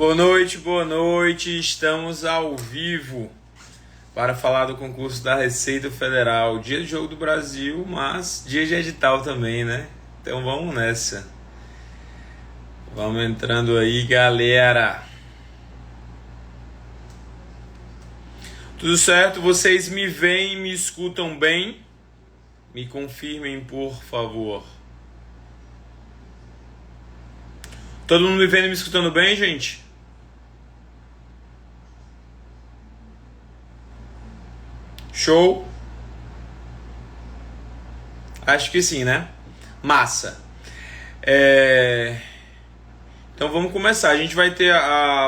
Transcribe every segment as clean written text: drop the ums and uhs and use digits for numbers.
Boa noite. Estamos ao vivo para falar do concurso da Receita Federal. Dia de Jogo do Brasil, mas dia de edital também, né? Então vamos nessa. Vamos entrando aí, galera. Tudo certo? Vocês me veem, me escutam bem? Me confirmem, por favor. Todo mundo me vendo e me escutando bem, gente? Show? Acho que sim, né? Massa. Então vamos começar. A gente vai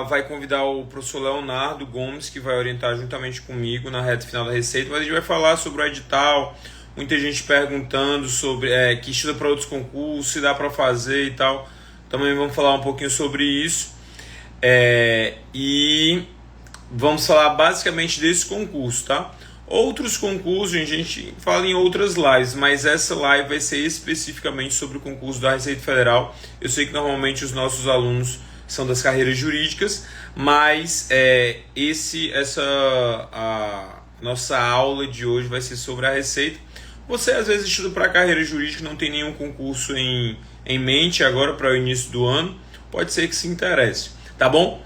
vai convidar o professor Leonardo Gomes, que vai orientar juntamente comigo na reta final da Receita, mas a gente vai falar sobre o edital. Muita gente perguntando sobre que estuda para outros concursos, se dá para fazer e tal. Também vamos falar um pouquinho sobre isso. E vamos falar basicamente desse concurso, tá? Outros concursos, a gente fala em outras lives, mas essa live vai ser especificamente sobre o concurso da Receita Federal. Eu sei que normalmente os nossos alunos são das carreiras jurídicas, mas a nossa aula de hoje vai ser sobre a Receita. Você às vezes estuda para a carreira jurídica, não tem nenhum concurso em mente agora para o início do ano, pode ser que se interesse, tá bom?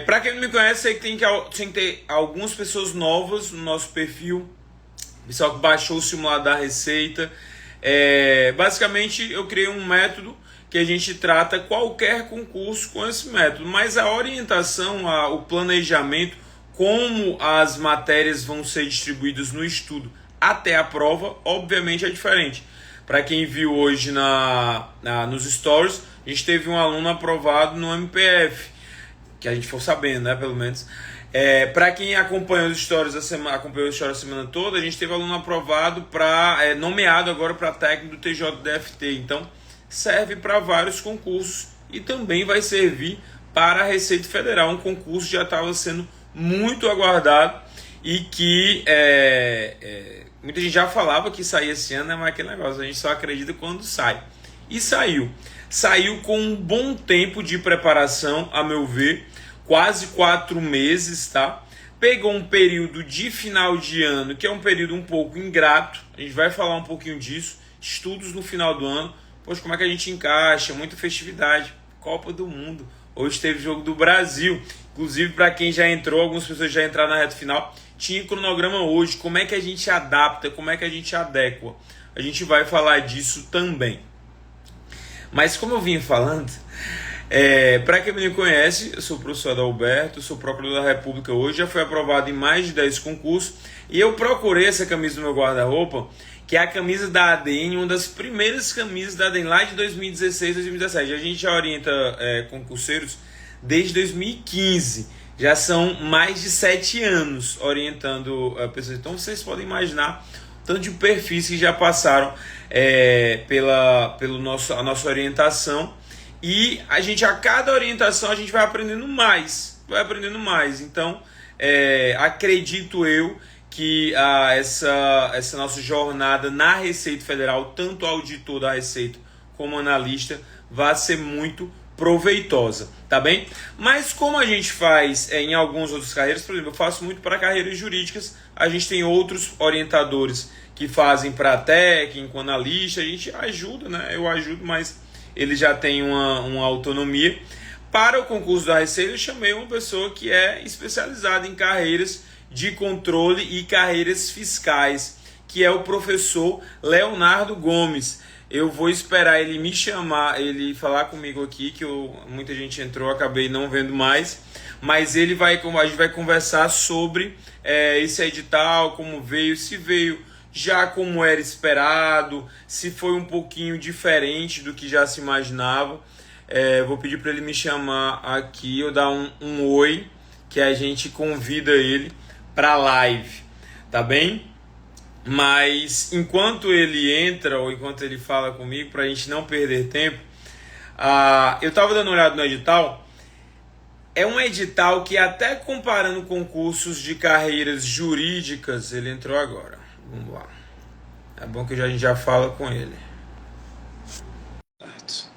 Para quem não me conhece, sei que tem que ter algumas pessoas novas no nosso perfil, pessoal que baixou o simulado da Receita. Basicamente, eu criei um método que a gente trata qualquer concurso com esse método, mas a orientação, o planejamento, como as matérias vão ser distribuídas no estudo até a prova, obviamente é diferente. Para quem viu hoje nos stories, a gente teve um aluno aprovado no MPF, que a gente for sabendo, né, pelo menos. Para quem acompanhou os stories a semana toda, a gente teve aluno aprovado nomeado agora para técnico do TJDFT. Então, serve para vários concursos e também vai servir para a Receita Federal, um concurso que já estava sendo muito aguardado e que muita gente já falava que saía esse ano, né, mas aquele negócio, a gente só acredita quando sai. E saiu. Saiu com um bom tempo de preparação, a meu ver, quase 4 meses, tá? Pegou um período de final de ano, que é um período um pouco ingrato, a gente vai falar um pouquinho disso, estudos no final do ano, poxa, como é que a gente encaixa, muita festividade, Copa do Mundo, hoje teve Jogo do Brasil, inclusive para quem já entrou, algumas pessoas já entraram na reta final, tinha cronograma hoje, como é que a gente adapta, como é que a gente adequa, a gente vai falar disso também. Mas como eu vim falando, para quem me conhece, eu sou o professor Adalberto, sou procurador da República hoje, já fui aprovado em mais de 10 concursos e eu procurei essa camisa no meu guarda-roupa, que é a camisa da ADN, uma das primeiras camisas da ADN lá de 2016, 2017. A gente já orienta concurseiros desde 2015, já são mais de 7 anos orientando pessoas. Então vocês podem imaginar tanto de perfis que já passaram pela nossa orientação, e a cada orientação a gente vai aprendendo mais, então acredito eu que essa nossa jornada na Receita Federal, tanto auditor da Receita como analista, vai ser muito proveitosa, tá bem? Mas como a gente faz em algumas outras carreiras, por exemplo, eu faço muito para carreiras jurídicas, a gente tem outros orientadores que fazem para técnico, analista, a gente ajuda, né? Eu ajudo, mas ele já tem uma autonomia. Para o concurso da Receita, eu chamei uma pessoa que é especializada em carreiras de controle e carreiras fiscais, que é o professor Leonardo Gomes. Eu vou esperar ele me chamar, ele falar comigo aqui, que muita gente entrou, acabei não vendo mais, mas a gente vai conversar sobre esse edital, como veio, se veio já como era esperado, se foi um pouquinho diferente do que já se imaginava. Vou pedir para ele me chamar aqui, eu dar um oi, que a gente convida ele para a live, tá bem? Mas enquanto ele entra ou enquanto ele fala comigo, para a gente não perder tempo, eu estava dando uma olhada no edital. É um edital que, até comparando concursos de carreiras jurídicas, ele entrou agora. Vamos lá. É bom que a gente já fala com ele. Certo.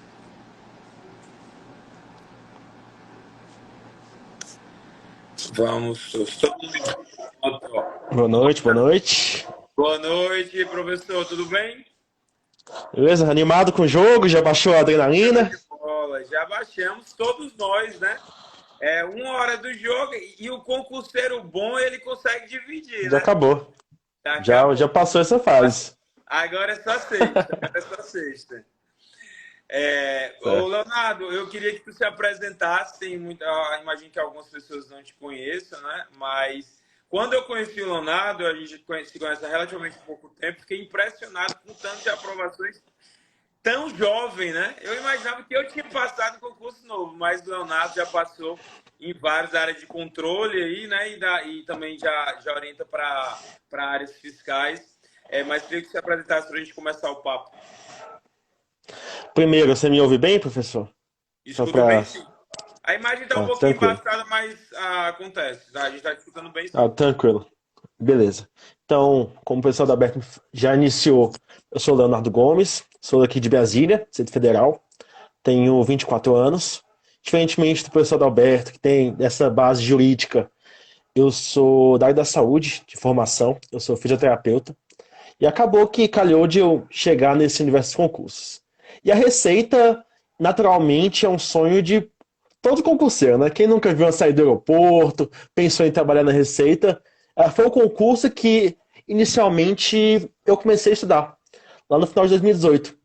Vamos, todo mundo junto. Boa noite, boa noite. Boa noite, professor, tudo bem? Beleza? Animado com o jogo? Já baixou a Show adrenalina? de bola. Já baixamos todos nós, né? É 1 hora do jogo e o concurseiro bom ele consegue dividir, Já né? acabou. Já Acabou. passou essa fase. Agora é só sexta. Agora é só sexta. Ô Certo. Leonardo, eu queria que tu se apresentasse. Tem muita, imagino que algumas pessoas não te conheçam, né? Mas quando eu conheci o Leonardo, a gente se conhece há relativamente pouco tempo, fiquei impressionado com o tanto de aprovações tão jovem, né? Eu imaginava que eu tinha passado em concurso novo, mas o Leonardo já passou em várias áreas de controle aí, né? E também já orienta para áreas fiscais. Mas queria que você apresentasse para a gente começar o papo. Primeiro, você me ouve bem, professor? Só Escuto bem, pra. sim. A imagem está um Tá, pouquinho tranquilo. embaçada, mas acontece. Tá? A gente está escutando bem, Ah, sim. tranquilo. Beleza. Então, como o pessoal da Aberto já iniciou, eu sou o Leonardo Gomes, sou aqui de Brasília, Distrito Federal, tenho 24 anos. Diferentemente do pessoal da Alberto, que tem essa base jurídica, eu sou da área da saúde, de formação, eu sou fisioterapeuta. E acabou que calhou de eu chegar nesse universo de concursos. E a Receita, naturalmente, é um sonho de todo concurseiro, né? Quem nunca viu uma sair do aeroporto, pensou em trabalhar na Receita, foi o concurso que, inicialmente, eu comecei a estudar, lá no final de 2018.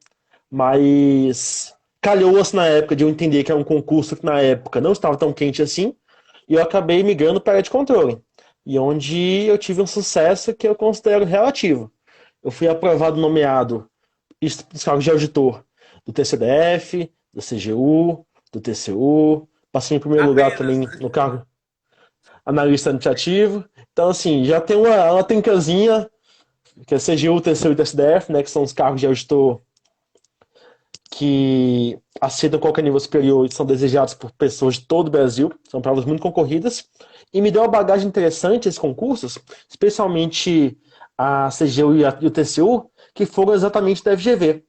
Mas calhou-se na época de eu entender que era um concurso que, na época, não estava tão quente assim, e eu acabei migrando para a área de controle. E onde eu tive um sucesso que eu considero relativo. Eu fui aprovado, nomeado dos cargos de auditor do TCDF, do CGU, do TCU. Passei em primeiro lugar Apenas, também né? no cargo analista administrativo. Então, assim, já tem uma trincazinha, que é CGU, TCU e TCDF, né, que são os cargos de auditor que aceitam qualquer nível superior e são desejados por pessoas de todo o Brasil. São provas muito concorridas. E me deu uma bagagem interessante esses concursos, especialmente a CGU e o TCU, que foram exatamente da FGV.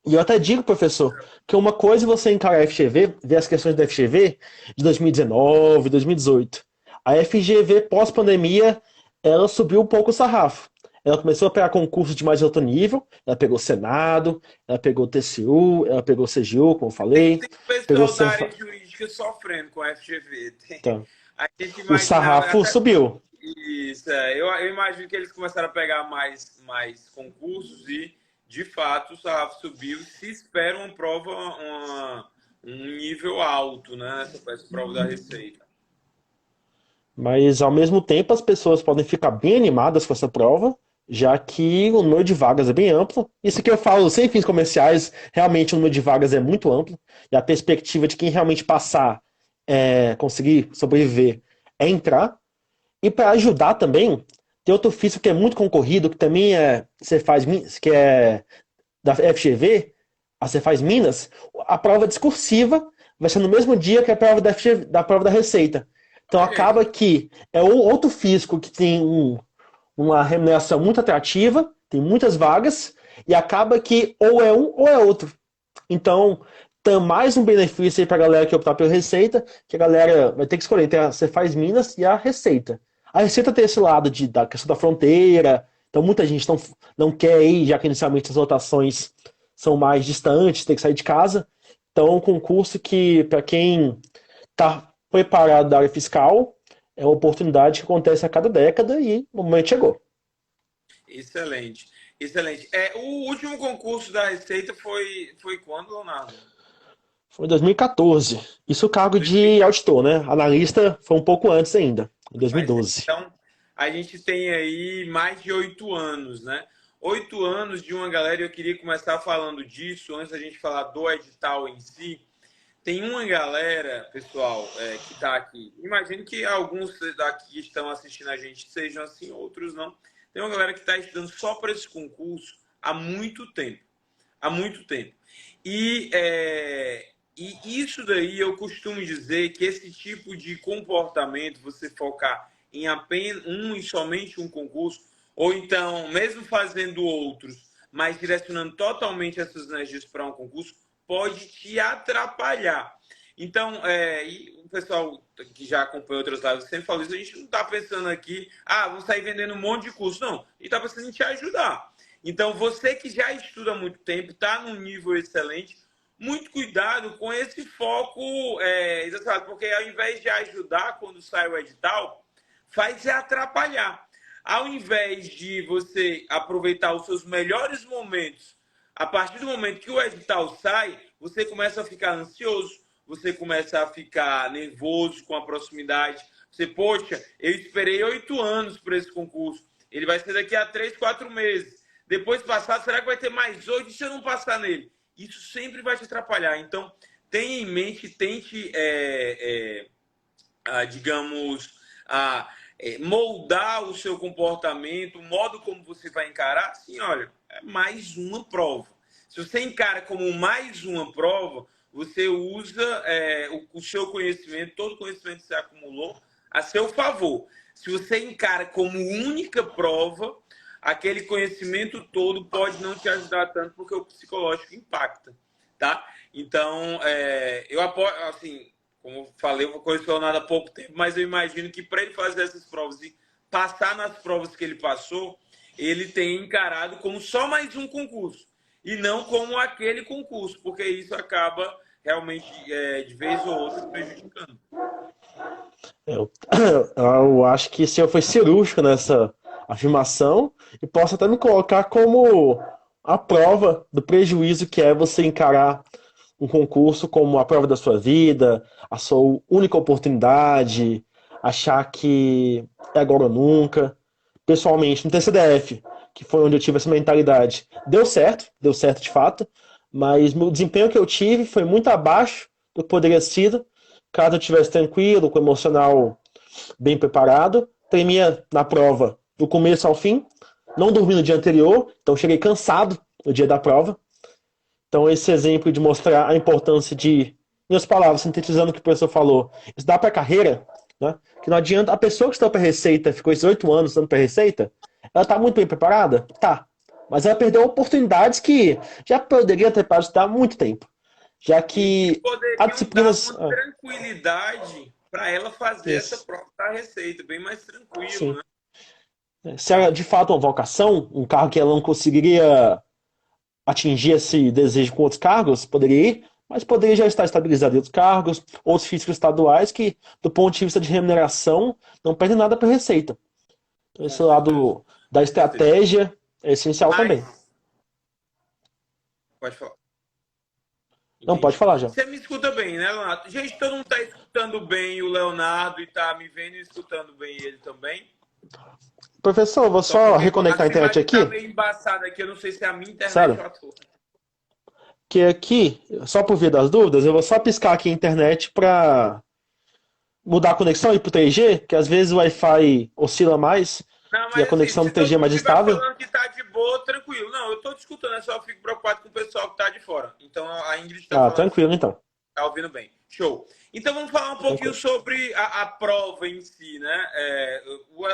E eu até digo, professor, que uma coisa é você encarar a FGV, ver as questões da FGV de 2019, 2018. A FGV pós-pandemia, ela subiu um pouco o sarrafo. Ela começou a pegar concursos de mais alto nível, ela pegou Senado, ela pegou TCU, ela pegou CGU, como eu falei, Tem pegou pessoal da área Cefa... jurídica sofrendo com a FGV. Então, A gente o imaginava, sarrafo até subiu. isso, eu imagino que eles começaram a pegar mais concursos e, de fato, o sarrafo subiu. Se espera uma prova, um nível alto, né? Essa prova da Receita. Mas, ao mesmo tempo, as pessoas podem ficar bem animadas com essa prova, já que o número de vagas é bem amplo. Isso que eu falo sem fins comerciais, realmente o número de vagas é muito amplo, e a perspectiva de quem realmente passar, conseguir sobreviver, é entrar. E para ajudar também, tem outro ofício que é muito concorrido, que também você faz, que é da FGV, a você faz Minas, a prova discursiva vai ser no mesmo dia que a prova da, FGV, da prova da Receita. Então Ok. acaba que é outro físico que tem uma remuneração muito atrativa, tem muitas vagas, e acaba que ou é um ou é outro. Então, tem mais um benefício aí para a galera que optar pela Receita, que a galera vai ter que escolher entre a Você Faz Minas e a Receita. A Receita tem esse lado da questão da fronteira, então muita gente não quer ir, já que inicialmente as lotações são mais distantes, tem que sair de casa. Então, é um concurso que, para quem está preparado da área fiscal, é uma oportunidade que acontece a cada década e o momento chegou. Excelente. Excelente. O último concurso da Receita foi quando, Leonardo? Foi em 2014. Isso o cargo de 2014. auditor, né? Analista foi um pouco antes ainda, em Mas 2012. então a gente tem aí mais de 8 anos, né? 8 anos de uma galera. Eu queria começar falando disso antes da gente falar do edital em si. Tem uma galera, pessoal, que está aqui. Imagino que alguns daqui que estão assistindo a gente sejam assim, outros não. Tem uma galera que está estudando só para esse concurso há muito tempo. Há muito tempo. E, e isso daí eu costumo dizer que esse tipo de comportamento, você focar em apenas um e somente um concurso, ou então, mesmo fazendo outros, mas direcionando totalmente essas energias para um concurso, pode te atrapalhar. Então, o pessoal que já acompanha outras lives sempre fala isso, a gente não está pensando aqui, vamos sair vendendo um monte de curso. Não, a gente está pensando em te ajudar. Então, você que já estuda há muito tempo, está num nível excelente, muito cuidado com esse foco, porque ao invés de ajudar quando sai o edital, faz é atrapalhar. Ao invés de você aproveitar os seus melhores momentos, a partir do momento que o edital sai, você começa a ficar ansioso, você começa a ficar nervoso com a proximidade. Você, poxa, eu esperei 8 anos para esse concurso. Ele vai ser daqui a 3, 4 meses. Depois de passar, será que vai ter mais 8 se eu não passar nele? Isso sempre vai te atrapalhar. Então, tenha em mente, tente, digamos, moldar o seu comportamento, o modo como você vai encarar. Assim, olha, é mais uma prova. Se você encara como mais uma prova, você usa o seu conhecimento, todo o conhecimento que você acumulou, a seu favor. Se você encara como única prova, aquele conhecimento todo pode não te ajudar tanto, porque o psicológico impacta, tá? Então, eu apoio, assim, como eu falei, eu vou conhecer o Leonardo há pouco tempo, mas eu imagino que para ele fazer essas provas e passar nas provas que ele passou, ele tem encarado como só mais um concurso e não como aquele concurso, porque isso acaba realmente, de vez ou outra, prejudicando. Eu, eu acho que se eu for cirúrgico nessa afirmação, e posso até me colocar como a prova do prejuízo que é você encarar um concurso como a prova da sua vida, a sua única oportunidade, achar que é agora ou nunca. Pessoalmente, no TCDF, que foi onde eu tive essa mentalidade, deu certo de fato, mas o desempenho que eu tive foi muito abaixo do que poderia ter sido, caso eu estivesse tranquilo, com o emocional bem preparado. Tremia na prova do começo ao fim, não dormi no dia anterior, então cheguei cansado no dia da prova. Então, esse exemplo de mostrar a importância de, em outras palavras, sintetizando o que o professor falou, estudar para a carreira, né? Que não adianta, a pessoa que estudou para Receita, ficou esses 8 anos estudando para Receita, ela está muito bem preparada? Tá. Mas ela perdeu oportunidades que já poderia ter parado de estudar há muito tempo. Já E que que há poderiam dar disciplinas. uma tranquilidade para ela fazer essa Isso, prova da Receita, bem mais tranquilo, sim. né? Se era de fato uma vocação, um cargo que ela não conseguiria atingir esse desejo com outros cargos, poderia ir, mas poderia já estar estabilizado em outros cargos, outros físicos estaduais que, do ponto de vista de remuneração, não perdem nada para a Receita. Então, Com esse certeza, lado da com certeza. estratégia é essencial também. Mas, pode falar. Não, pode Entendi. falar já. Você me escuta bem, né, Leonardo? Gente, todo mundo está escutando bem o Leonardo e está me vendo e escutando bem ele também. Professor, vou Só só porque reconectar a a internet imagem está aqui. meio embaçada aqui, eu não sei se é a minha internet Sério? ou a tua. Que aqui, só por via das dúvidas, eu vou só piscar aqui a internet para mudar a conexão e ir pro 3G, que às vezes o Wi-Fi oscila mais Não, e a mas assim, conexão se do 3G é todo mundo mais estiver estável. falando que tá de boa, tranquilo. Não, eu tô te escutando, eu só fico preocupado com o pessoal que tá de fora. Então a Ingrid tá Ah, falando que tranquilo então. tá ouvindo bem. Show. Então vamos falar um pouquinho Tranquilo. sobre a prova em si, né?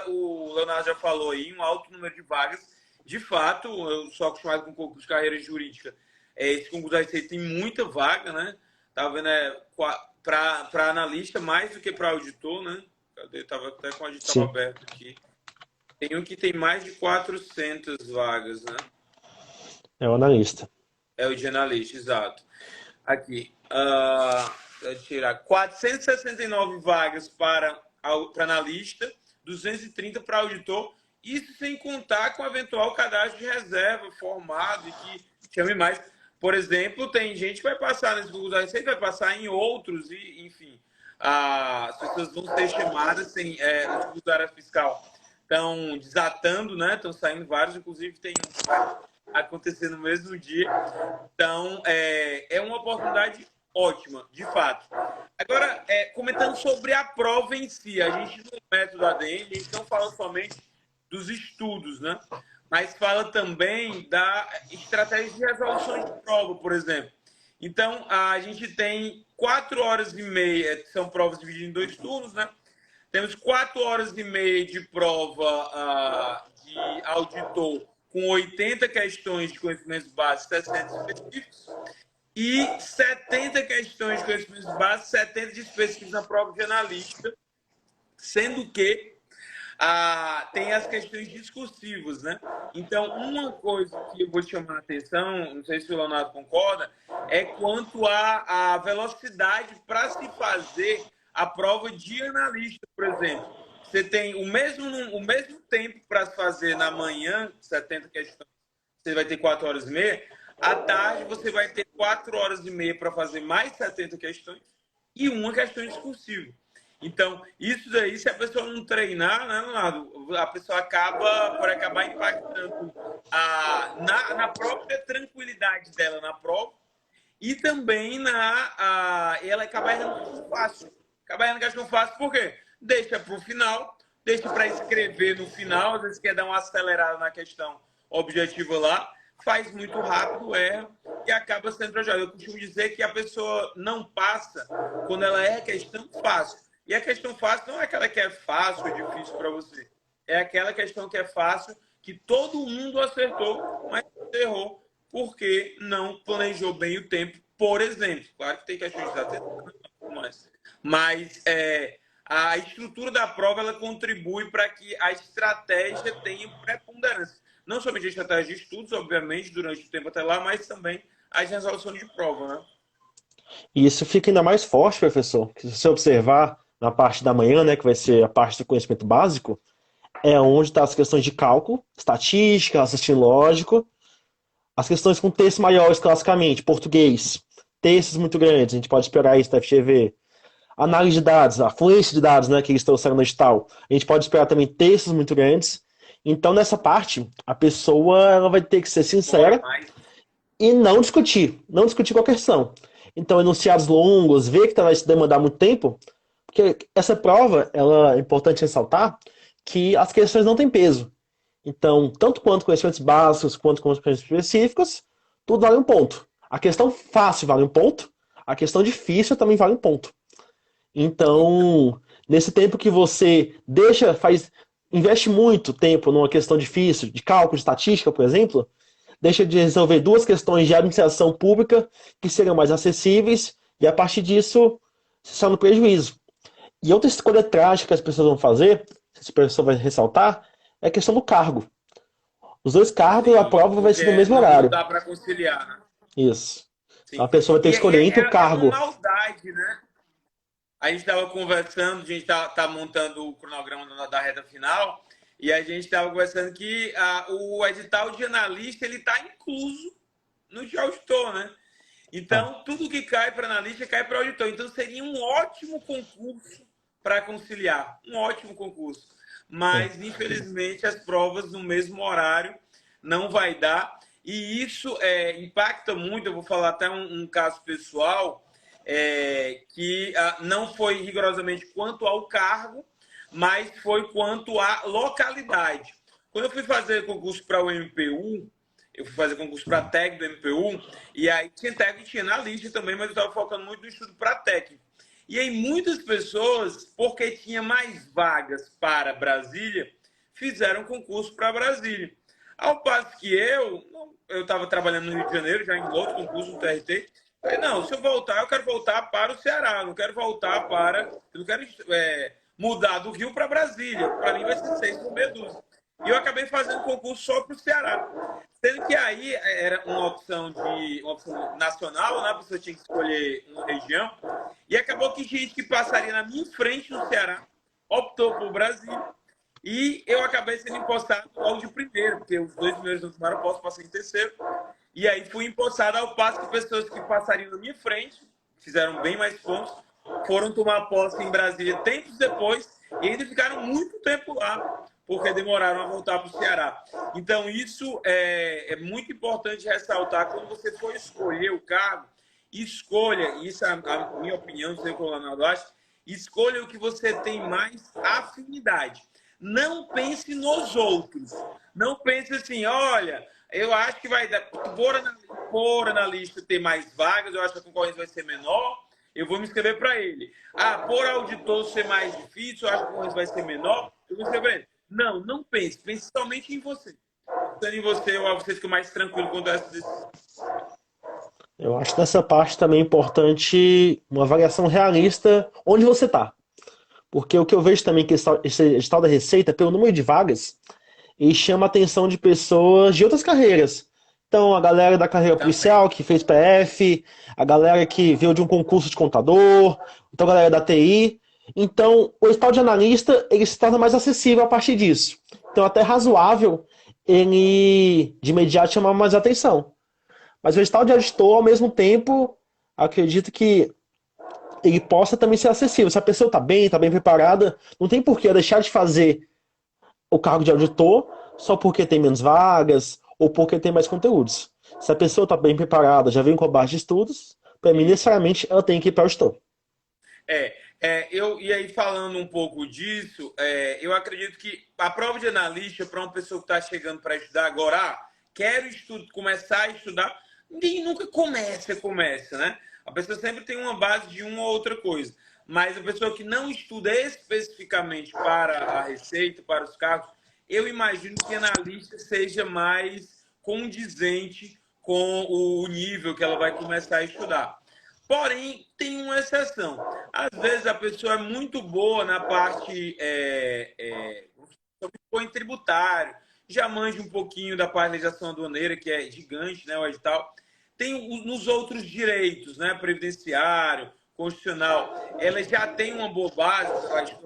O Leonardo já falou aí, um alto número de vagas. De fato, eu sou acostumado com concurso de carreira jurídica. Esse concurso da Receita tem muita vaga, né? Tá vendo? Para analista mais do que para auditor, né? Cadê? Tava até com o edital Sim, aberto aqui. Tem um que tem mais de 400 vagas, né? é o analista. É o de analista, exato. Aqui. Vou tirar 469 vagas para analista, 230 para auditor. Isso sem contar com o eventual cadastro de reserva formado e que chame mais. Por exemplo, tem gente que vai passar nesse Google da Receita, vai passar em outros, e enfim. As pessoas vão ser chamadas sem os Google da área fiscal. Estão desatando, né? Estão saindo vários, inclusive tem um que vai acontecer no mesmo dia. Então, é uma oportunidade ótima, de fato. Agora, comentando sobre a prova em si, a gente no método ADM, a gente não fala somente dos estudos, né? Mas fala também da estratégia de resolução de prova, por exemplo. Então, a gente tem 4 horas e meia, são provas divididas em 2 turnos, né? Temos 4 horas e meia de prova de auditor com 80 questões de conhecimentos básicos, 60 específicos. e 70 questões de conhecimentos básicos, 70 de pesquisa na prova de analista, sendo que tem as questões discursivas, né? Então, uma coisa que eu vou te chamar a atenção, não sei se o Leonardo concorda, é quanto à velocidade para se fazer a prova de analista, por exemplo. Você tem o mesmo tempo para se fazer na manhã, 70 questões, você vai ter 4 horas e meia. À tarde, você vai ter 4 horas e meia para fazer mais 70 questões e uma questão discursiva. Então, isso daí, se a pessoa não treinar, né, Leonardo, a pessoa pode acabar impactando na própria tranquilidade dela na prova e também ela acaba errando questão fácil. Acaba errando questão fácil por quê? Deixa para o final, deixa para escrever no final, às vezes quer dar uma acelerada na questão objetiva lá, faz muito rápido, erra e acaba sendo prejudicado. Eu costumo dizer que a pessoa não passa quando ela é questão fácil. E a questão fácil não é aquela que é fácil ou difícil para você. É aquela questão que é fácil, que todo mundo acertou, mas você errou porque não planejou bem o tempo, por exemplo. Claro que tem questões de atenção, mas a estrutura da prova ela contribui para que a estratégia tenha preponderância. Não somente a estratégia de estudos, obviamente, durante o tempo até lá, mas também as resoluções de prova, né? E isso fica ainda mais forte, professor, que se você observar na parte da manhã, né, que vai ser a parte do conhecimento básico, é onde estão as questões de cálculo, estatística, raciocínio lógico, as questões com textos maiores, classicamente, português, textos muito grandes, a gente pode esperar isso da FGV. Análise de dados, a fluência de dados, né, que eles trouxeram no edital, a gente pode esperar também textos muito grandes. Então, nessa parte, a pessoa ela vai ter que ser Demora sincera mais. e não discutir qualquer questão. Então, enunciados longos, ver que vai se demandar muito tempo, porque essa prova, ela é importante ressaltar que as questões não têm peso. Então, tanto quanto conhecimentos básicos, quanto conhecimentos específicos, tudo vale um ponto. A questão fácil vale um ponto, a questão difícil também vale um ponto. Então, nesse tempo que você investe muito tempo numa questão difícil, de cálculo, de estatística, por exemplo, deixa de resolver duas questões de administração pública que seriam mais acessíveis, e a partir disso, você está no prejuízo. E outra escolha trágica que as pessoas vão fazer, se a pessoa vai ressaltar, é a questão do cargo. Os dois cargos, a Sim, prova vai ser no porque mesmo não horário. dá para conciliar, né? Isso. Então Sim. a pessoa vai ter que escolher entre o É uma cargo. maldade, né? A gente estava conversando, a gente está montando o cronograma da reta final, e a gente estava conversando que o edital de analista ele está incluso no de auditor, né? Tá. Então, tudo que cai para analista cai para auditor. Então, seria um ótimo concurso para conciliar. Um ótimo concurso. É. Mas, infelizmente, as provas no mesmo horário não vai dar. E isso impacta muito. Eu vou falar até um caso pessoal que não foi rigorosamente quanto ao cargo, mas foi quanto à localidade. Quando eu fui fazer concurso para o MPU, eu fui fazer concurso para técnico do MPU, e aí tinha técnico que tinha na lista também, mas eu estava focando muito no estudo para técnico. E aí muitas pessoas, porque tinha mais vagas para Brasília, fizeram concurso para Brasília. Ao passo que eu estava trabalhando no Rio de Janeiro, já em outro concurso no TRT, falei, não, se eu voltar, eu quero voltar para o Ceará, não quero voltar eu não quero mudar do Rio para Brasília, para mim vai ser 6 por meia dúzia. E eu acabei fazendo concurso só para o Ceará. Sendo que aí era uma opção nacional, né? A pessoa tinha que escolher uma região. E acabou que gente que passaria na minha frente no Ceará optou por Brasília. E eu acabei sendo empossado logo de primeiro, porque os dois primeiros não tomaram posse, passei em terceiro. E aí fui empossado ao passo que pessoas que passariam na minha frente, fizeram bem mais pontos, foram tomar posse em Brasília tempos depois e ainda ficaram muito tempo lá, porque demoraram a voltar para o Ceará. Então, isso é muito importante ressaltar. Quando você for escolher o cargo, escolha, isso é a minha opinião, não sei o que o Leonardo acha, escolha o que você tem mais afinidade. Não pense nos outros. Não pense assim, olha, eu acho que vai dar, por analista ter mais vagas, eu acho que a concorrência vai ser menor, eu vou me inscrever para ele. Por auditor ser mais difícil, eu acho que a concorrência vai ser menor, eu vou me inscrever para ele. Não, não pense. Pense somente em você. Pensando em você, você fica mais tranquilo quando essa decisão. Eu acho nessa parte também importante uma avaliação realista onde você está. Porque o que eu vejo também que esse edital da Receita, pelo número de vagas, ele chama a atenção de pessoas de outras carreiras. Então, a galera da carreira Também. policial que fez PF, a galera que veio de um concurso de contador, então a galera da TI. Então, o edital de analista, ele se torna mais acessível a partir disso. Então, até razoável ele, de imediato, chamar mais atenção. Mas o edital de auditor, ao mesmo tempo, acredito que ele possa também ser acessível. Se a pessoa está bem preparada, não tem por que deixar de fazer o cargo de auditor só porque tem menos vagas ou porque tem mais conteúdos. Se a pessoa está bem preparada, já vem com a base de estudos, para mim, Isso. necessariamente, ela tem que ir para o auditor. E aí falando um pouco disso, eu acredito que a prova de analista para uma pessoa que está chegando para estudar agora, quero começar a estudar, ninguém nunca começa, né? A pessoa sempre tem uma base de uma ou outra coisa, mas a pessoa que não estuda especificamente para a receita, para os cargos, eu imagino que analista seja mais condizente com o nível que ela vai começar a estudar. Porém, tem uma exceção. Às vezes a pessoa é muito boa na parte põe tributário, já manja um pouquinho da parte da legislação aduaneira, que é gigante, né, o edital. Tem nos outros direitos, né, previdenciário, constitucional, ela já tem uma boa base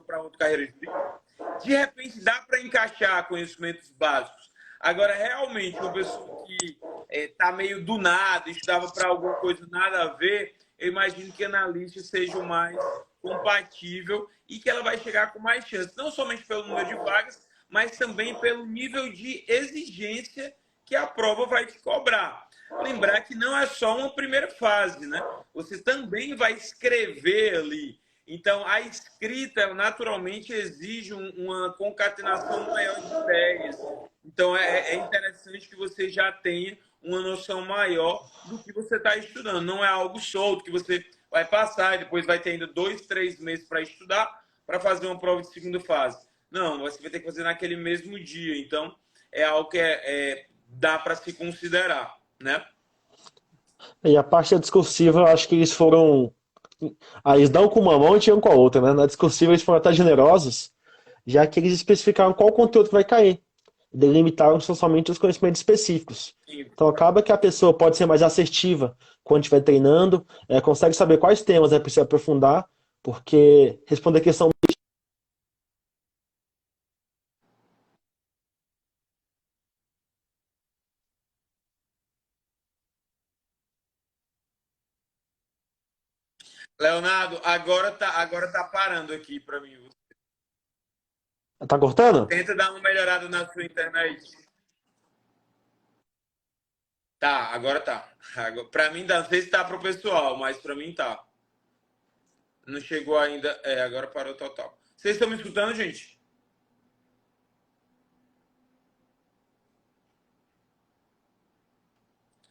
para outra carreira jurídica. De repente dá para encaixar conhecimentos básicos. Agora, realmente, uma pessoa que está meio do nada, estudava para alguma coisa nada a ver, eu imagino que analista seja o mais compatível e que ela vai chegar com mais chance, não somente pelo número de vagas, mas também pelo nível de exigência que a prova vai te cobrar. Lembrar que não é só uma primeira fase, né? Você também vai escrever ali. Então, a escrita naturalmente exige uma concatenação maior de ideias. Então, é interessante que você já tenha uma noção maior do que você está estudando. Não é algo solto que você vai passar e depois vai ter ainda 2, 3 meses para estudar para fazer uma prova de segunda fase. Não, você vai ter que fazer naquele mesmo dia. Então, é algo que dá para se considerar, né? E a parte da discursiva, eu acho que eles foram. Ah, eles dão com uma mão e tiram com a outra, né? Na discursiva, eles foram até generosos, já que eles especificaram qual conteúdo vai cair. Delimitaram somente os conhecimentos específicos. Sim. Então acaba que a pessoa pode ser mais assertiva quando estiver treinando, consegue saber quais temas é preciso aprofundar, porque responder questão. Leonardo, agora tá parando aqui para mim. Tá cortando? Tenta dar uma melhorada na sua internet. Tá, agora tá. Para mim, não sei se tá pro pessoal, mas para mim tá. Não chegou ainda. Agora parou total. Vocês estão me escutando, gente?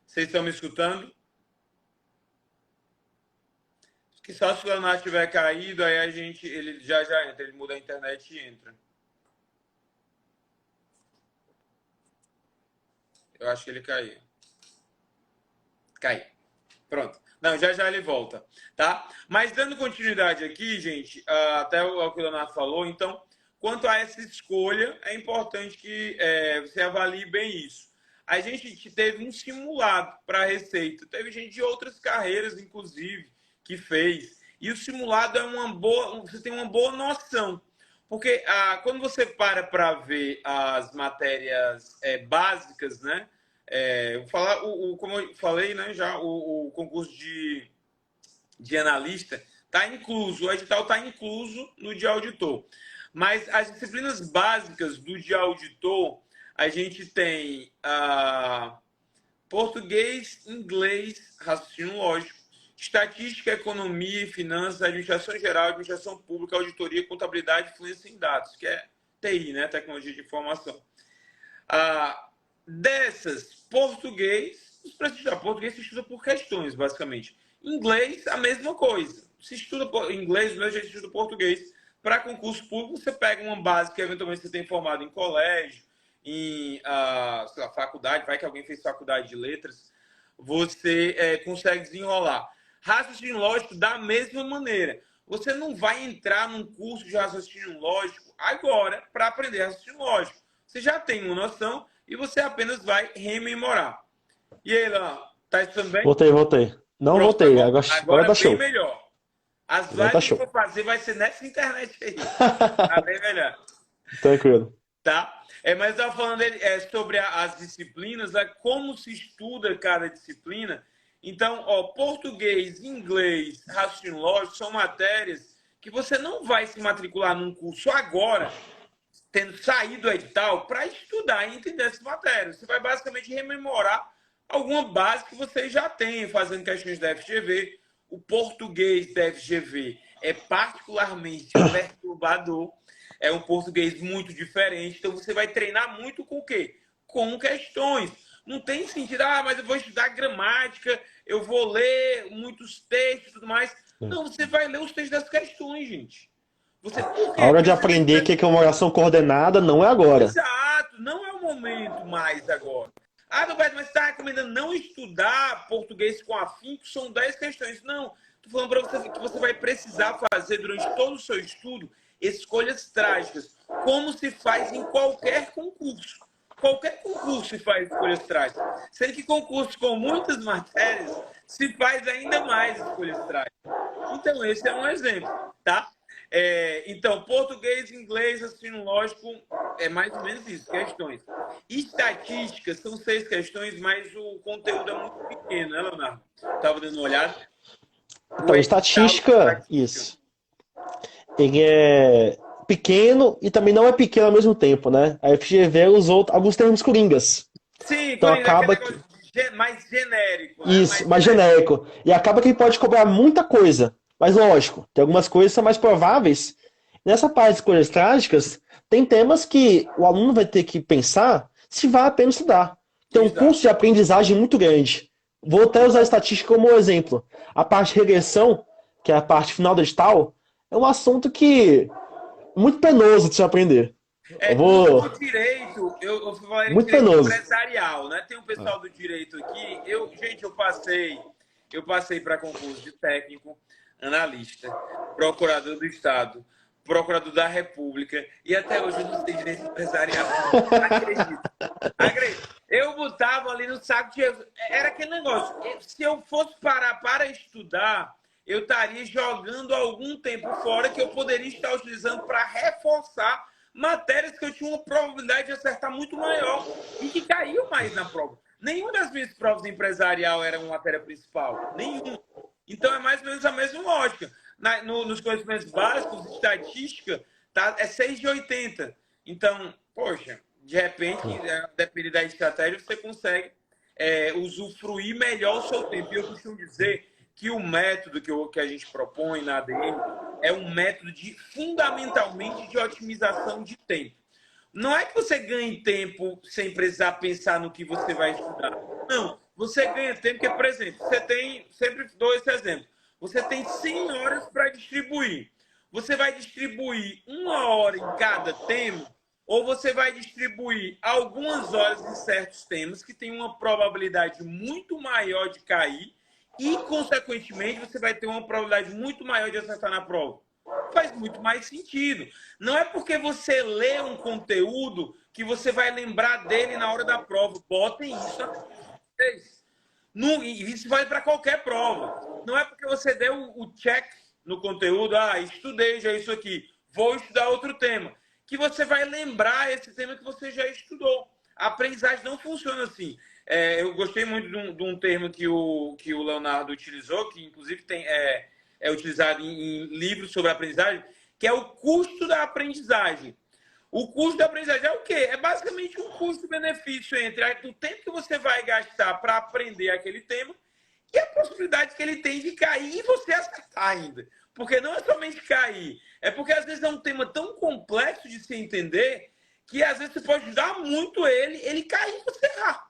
Vocês estão me escutando? Que só se o Leonardo tiver caído, aí ele já entra, ele muda a internet e entra. Eu acho que ele caiu. Caiu. Pronto. Não, já ele volta, tá? Mas dando continuidade aqui, gente, até o que o Leonardo falou, então, quanto a essa escolha, é importante que você avalie bem isso. A gente teve um simulado para a Receita, teve gente de outras carreiras, inclusive, que fez. E o simulado é uma boa, você tem uma boa noção. Porque quando você para ver as matérias básicas, né? Vou falar, como eu falei, né, já o concurso de analista está incluso, o edital está incluso no de auditor. Mas as disciplinas básicas do de auditor, a gente tem português, inglês, raciocínio lógico, estatística, economia e finanças, administração geral, administração pública, auditoria, contabilidade e fluência em dados, que é TI, né, tecnologia de informação. Dessas, português, para estudar português se estuda por questões, basicamente. Inglês, a mesma coisa. Se estuda inglês, mesmo jeito estuda português. Para concurso público, você pega uma base que eventualmente você tem formado em colégio, em sei lá, faculdade, vai que alguém fez faculdade de letras. você consegue desenrolar. Raciocínio lógico da mesma maneira. Você não vai entrar num curso de raciocínio lógico agora para aprender raciocínio lógico. Você já tem uma noção e você apenas vai rememorar. E aí, Lan, tá estudando bem? Voltei. Não Pronto, voltei, agora agora tá bem show. melhor. As Agora tá lives que eu show. vou fazer vai ser nessa internet aí. Tá bem melhor. Tranquilo. Tá? Mas eu estava falando sobre as disciplinas, como se estuda cada disciplina. Então, português, inglês, raciocínio lógico são matérias que você não vai se matricular num curso agora, tendo saído do edital, para estudar e entender essas matérias. Você vai basicamente rememorar alguma base que você já tem, fazendo questões da FGV. O português da FGV é particularmente perturbador. É um português muito diferente. Então, você vai treinar muito com o quê? Com questões. Não tem sentido, mas eu vou estudar gramática, eu vou ler muitos textos e tudo mais. Não, você vai ler os textos das questões, gente. Por A quê? hora Porque de você tem aprender o que... que é uma oração coordenada não é agora. Exato, não é o momento mais agora. Roberto, mas você está recomendando não estudar português com afinco, são 10 questões. Não, estou falando para você que você vai precisar fazer durante todo o seu estudo escolhas trágicas, como se faz em qualquer concurso. Qualquer concurso se faz escolhas trágicas. Sendo que concursos com muitas matérias se faz ainda mais escolhas trágicas. Então, esse é um exemplo, tá? Então, português, inglês, raciocínio lógico, é mais ou menos isso, questões. Estatística, são 6 questões, mas o conteúdo é muito pequeno, né, Leonardo? Estava dando uma olhada. O Então, edital de estatística, estatística. isso. Ele é pequeno e também não é pequeno ao mesmo tempo, né? A FGV usou alguns termos coringas. Sim, Então aquele acaba que. negócio mais genérico, né? Isso, mais genérico. E acaba que ele pode cobrar muita coisa. Mas lógico, tem algumas coisas que são mais prováveis. Nessa parte de escolhas trágicas, tem temas que o aluno vai ter que pensar se vale a pena estudar. Tem um Exato. custo de aprendizagem muito grande. Vou até usar a estatística como exemplo. A parte de regressão, que é a parte final do edital, é um assunto que é muito penoso de se aprender. Eu No vou. direito, eu fui falar em Muito direito penoso. empresarial, né? Tem um pessoal do direito aqui. Gente, eu passei para concurso de técnico, analista, procurador do Estado, procurador da República e até hoje eu não sei direito empresarial. Acredito. Acredito. Eu botava ali no saco de... Era aquele negócio. Se eu fosse parar para estudar, eu estaria jogando algum tempo fora que eu poderia estar utilizando para reforçar matérias que eu tinha uma probabilidade de acertar muito maior e que caiu mais na prova. Nenhuma das minhas provas de empresarial era uma matéria principal. Nenhuma. Então é mais ou menos a mesma lógica. Nos conhecimentos básicos, estatística, é 6 de 80. Então, poxa, de repente, dependendo da estratégia, você consegue usufruir melhor o seu tempo. E eu costumo dizer que o método que a gente propõe na ADM é um método fundamentalmente de otimização de tempo. Não é que você ganhe tempo sem precisar pensar no que você vai estudar. Não, você ganha tempo porque, por exemplo, você tem, sempre dou esse exemplo, você tem 100 horas para distribuir. Você vai distribuir 1 hora em cada tema ou você vai distribuir algumas horas em certos temas que têm uma probabilidade muito maior de cair e, consequentemente, você vai ter uma probabilidade muito maior de acertar na prova. Faz muito mais sentido. Não é porque você lê um conteúdo que você vai lembrar dele na hora da prova. Botem isso na cabeça. E isso vale para qualquer prova. Não é porque você deu o check no conteúdo, estudei já isso aqui, vou estudar outro tema, que você vai lembrar esse tema que você já estudou. A aprendizagem não funciona assim. Eu gostei muito de um termo que o Leonardo utilizou, que inclusive é utilizado em livros sobre aprendizagem, que é o custo da aprendizagem. O custo da aprendizagem é o quê? É basicamente um custo-benefício entre o tempo que você vai gastar para aprender aquele tema e a possibilidade que ele tem de cair e você acertar ainda. Porque não é somente cair, é porque às vezes é um tema tão complexo de se entender que às vezes você pode ajudar muito ele cair e você errar.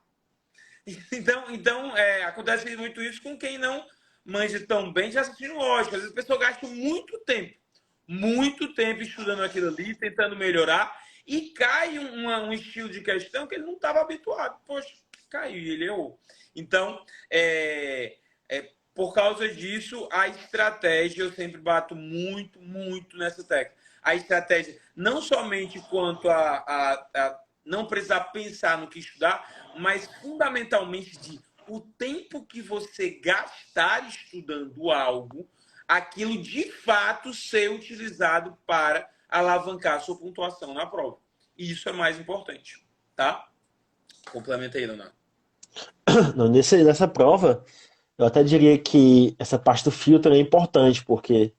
Então acontece muito isso com quem não manja tão bem de raciocínio lógico. Às vezes a pessoa gasta muito tempo estudando aquilo ali, tentando melhorar, e cai um estilo de questão que ele não estava habituado. Poxa, caiu e ele errou. Então, por causa disso, a estratégia, eu sempre bato muito, muito nessa tecla. A estratégia, não somente quanto a não precisar pensar no que estudar, mas fundamentalmente de o tempo que você gastar estudando algo, aquilo de fato ser utilizado para alavancar a sua pontuação na prova. E isso é mais importante, tá? Complementa aí, Leonardo. Não, nessa prova, eu até diria que essa parte do filtro é importante, porque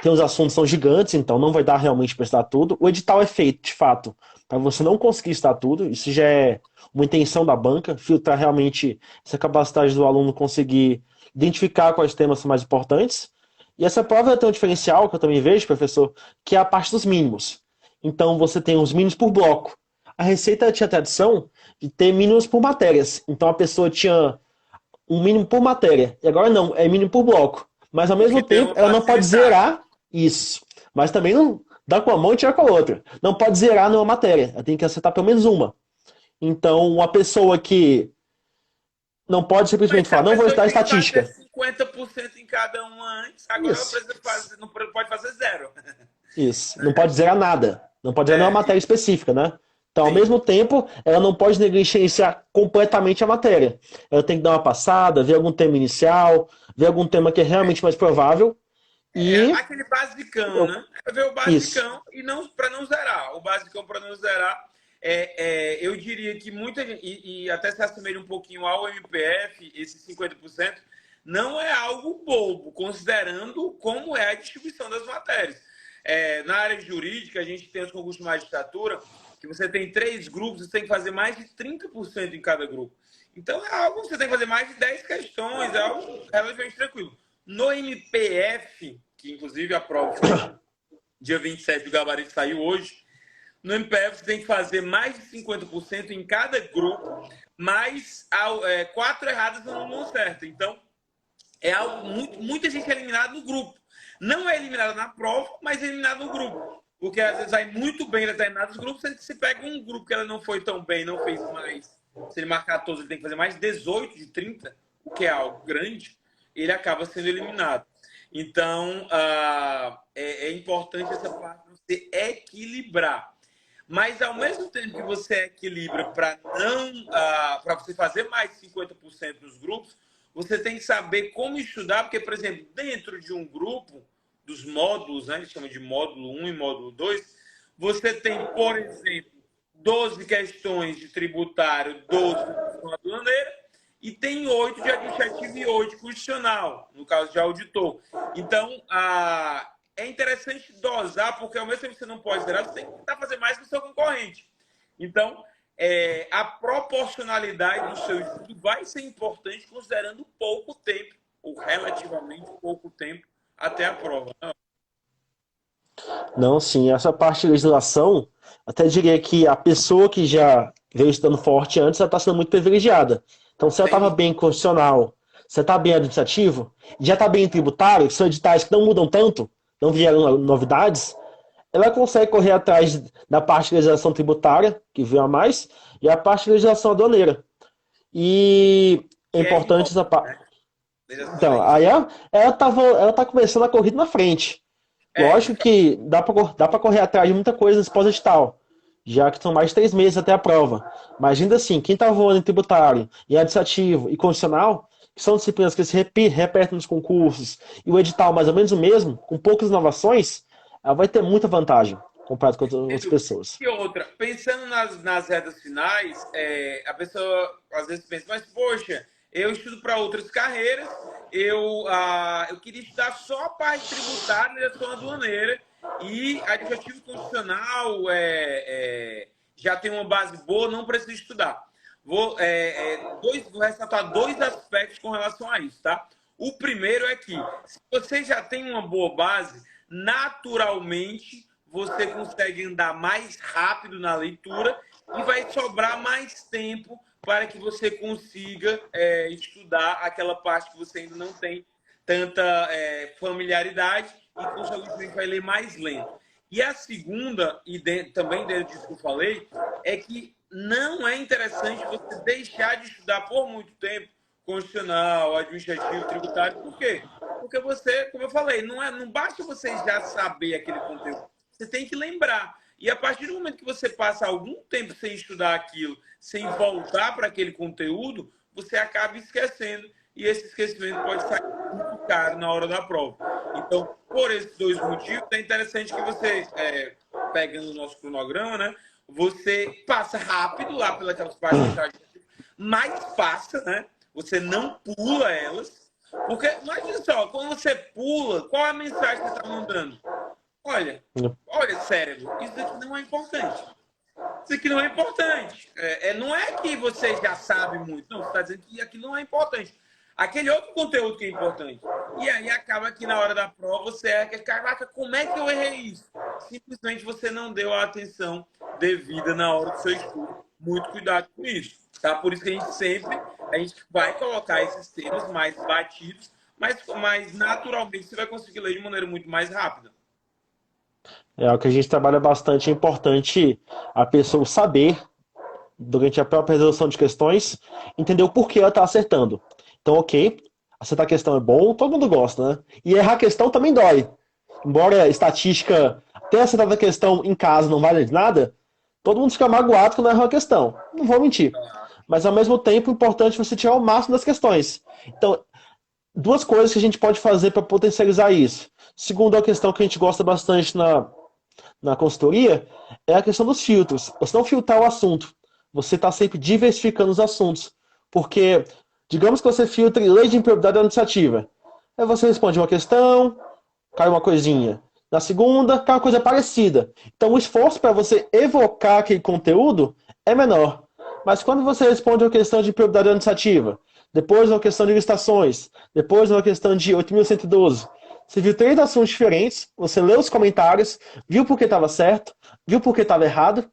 tem os assuntos que são gigantes, então não vai dar realmente para estudar tudo. O edital é feito, de fato, para você não conseguir estudar tudo. Isso já é uma intenção da banca, filtrar realmente essa capacidade do aluno conseguir identificar quais temas são mais importantes. E essa prova tem um diferencial que eu também vejo, professor, que é a parte dos mínimos. Então você tem os mínimos por bloco. A Receita tinha a tradição de ter mínimos por matérias. Então a pessoa tinha um mínimo por matéria. E agora não, é mínimo por bloco. Mas ao mesmo Porque deu tempo, uma ela não pode facilidade. zerar isso. Mas também não dá com a mão e tira com a outra. Não pode zerar numa matéria. Ela tem que acertar pelo menos uma. Então, uma pessoa que não pode Mas simplesmente se a falar, não vou pessoa estudar tinha que fazer estatística. 50% em cada uma antes, agora ela Isso. precisa fazer, não pode fazer zero. Isso. Não pode zerar nada. Não pode zerar nenhuma matéria Isso, específica, né? Então, ao sim. mesmo tempo, ela não pode negligenciar completamente a matéria. Ela tem que dar uma passada, ver algum tema inicial, ver algum tema que é realmente mais provável. E Aquele basicão, eu, né? É ver o isso. basicão e não para não zerar. O basicão para não zerar, eu diria que muita gente, e até se assemelha um pouquinho ao MPF, esses 50%, não é algo bobo, considerando como é a distribuição das matérias. Na área jurídica, a gente tem os concursos de magistratura, que você tem 3 grupos, você tem que fazer mais de 30% em cada grupo. Então, é algo que você tem que fazer mais de 10 questões, é algo relativamente tranquilo. No MPF, que inclusive a prova foi dia 27, o gabarito saiu hoje, no MPF você tem que fazer mais de 50% em cada grupo, mas 4 erradas não acertam. Então, é algo muita gente é eliminada no grupo. Não é eliminada na prova, mas é eliminada no grupo. Porque às vezes vai muito bem em determinados grupos, você pega um grupo que ela não foi tão bem, não fez mais. Se ele marcar todos, ele tem que fazer mais 18 de 30, o que é algo grande, ele acaba sendo eliminado. Então, é importante essa parte de você equilibrar. Mas ao mesmo tempo que você equilibra para você fazer mais de 50% nos grupos, você tem que saber como estudar, porque, por exemplo, dentro de um grupo, dos módulos, né, a gente chama de módulo 1 e módulo 2, você tem, por exemplo, 12 questões de tributário, 12 de constituição aduaneira, e tem 8 de administrativo e 8 de constitucional, no caso de auditor. Então, é interessante dosar, porque ao mesmo tempo que você não pode zerar, você tem que tentar fazer mais que o seu concorrente. Então, a proporcionalidade do seu estudo vai ser importante considerando pouco tempo, ou relativamente pouco tempo, até a prova. Não, sim, essa parte de legislação, até diria que a pessoa que já veio estudando forte antes, ela está sendo muito privilegiada. Então, se ela estava bem em constitucional, se ela está bem administrativo, já está bem em tributário, que são editais que não mudam tanto, não vieram novidades, ela consegue correr atrás da parte de legislação tributária, que veio a mais, e a parte de legislação aduaneira. E é Que é importante essa enorme, parte. né? Legislação Então, é aí ela tá começando a corrida na frente. de Lógico fato. que dá pra correr atrás de muita coisa nesse pós-edital, já que são mais de 3 meses até a prova. Mas ainda assim, quem tá voando em tributário, em administrativo e constitucional, que são disciplinas que se repetem nos concursos, e o edital mais ou menos o mesmo, com poucas inovações, ela vai ter muita vantagem comparado com outras pessoas. E outra, pensando nas retas finais, a pessoa às vezes pensa, mas poxa, eu estudo para outras carreiras, eu queria estudar só a parte tributária, legislação aduaneira e administrativo constitucional já tem uma base boa, não preciso estudar. Vou ressaltar 2 aspectos com relação a isso, tá? O primeiro é que, se você já tem uma boa base, naturalmente você consegue andar mais rápido na leitura e vai sobrar mais tempo para que você consiga estudar aquela parte que você ainda não tem tanta familiaridade e, consequentemente, vai ler mais lento. E a segunda, também dentro disso que eu falei, é que não é interessante você deixar de estudar por muito tempo constitucional, administrativo, tributário. Por quê? Porque você, como eu falei, não basta você já saber aquele conteúdo. Você tem que lembrar. E a partir do momento que você passa algum tempo sem estudar aquilo, sem voltar para aquele conteúdo, você acaba esquecendo. E esse esquecimento pode sair muito caro na hora da prova. Então, por esses dois motivos, é interessante que você, pegando o nosso cronograma, né? Você passa rápido lá pelas partes administrativas, mas passa, né? Você não pula elas. Porque, imagina só, quando você pula, qual é a mensagem que você está mandando? Olha, cérebro, isso aqui não é importante. Isso aqui não é importante. Não é que você já sabe muito, não, você está dizendo que aquilo não é importante. Aquele outro conteúdo que é importante. E aí acaba que na hora da prova você caraca, como é que eu errei isso? Simplesmente você não deu a atenção devida na hora do seu estudo. Muito cuidado com isso. Tá? Por isso que a gente vai colocar esses temas mais batidos, mas naturalmente você vai conseguir ler de maneira muito mais rápida. É o que a gente trabalha bastante. É importante a pessoa saber, durante a própria resolução de questões, entender o porquê ela está acertando. Então, ok, acertar a questão é bom, todo mundo gosta, né? E errar a questão também dói. Embora a estatística, ter acertado a questão em casa não vale de nada, todo mundo fica magoado quando erra a questão. Não vou mentir. Mas, ao mesmo tempo, é importante você tirar o máximo das questões. Então, duas coisas que a gente pode fazer para potencializar isso. Segundo, a questão que a gente gosta bastante na consultoria é a questão dos filtros. Você não filtrar o assunto. Você está sempre diversificando os assuntos. Porque, digamos que você filtre lei de improbidade administrativa. Aí você responde uma questão, cai uma coisinha. Na segunda, cai uma coisa parecida. Então, o esforço para você evocar aquele conteúdo é menor. Mas quando você responde uma questão de improbidade administrativa, depois uma questão de licitações, depois uma questão de 8.112, você viu três assuntos diferentes, você leu os comentários, viu por que estava certo, viu por que estava errado,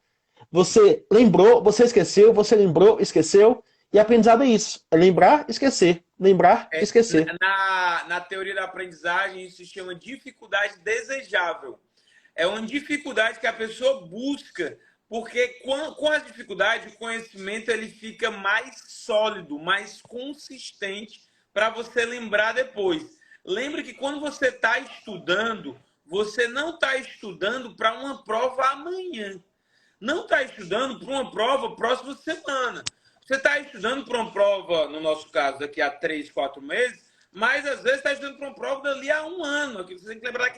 você lembrou, você esqueceu, você lembrou, esqueceu, e aprendizado é isso, é lembrar, esquecer, lembrar, esquecer. Na teoria da aprendizagem, isso se chama dificuldade desejável. É uma dificuldade que a pessoa busca, porque com a dificuldade, o conhecimento ele fica mais sólido, mais consistente para você lembrar depois. Lembre que quando você está estudando, você não está estudando para uma prova amanhã. Não está estudando para uma prova próxima semana. Você está estudando para uma prova, no nosso caso, daqui a 3, 4 meses, mas às vezes está estudando para uma prova dali a um ano. Você tem que lembrar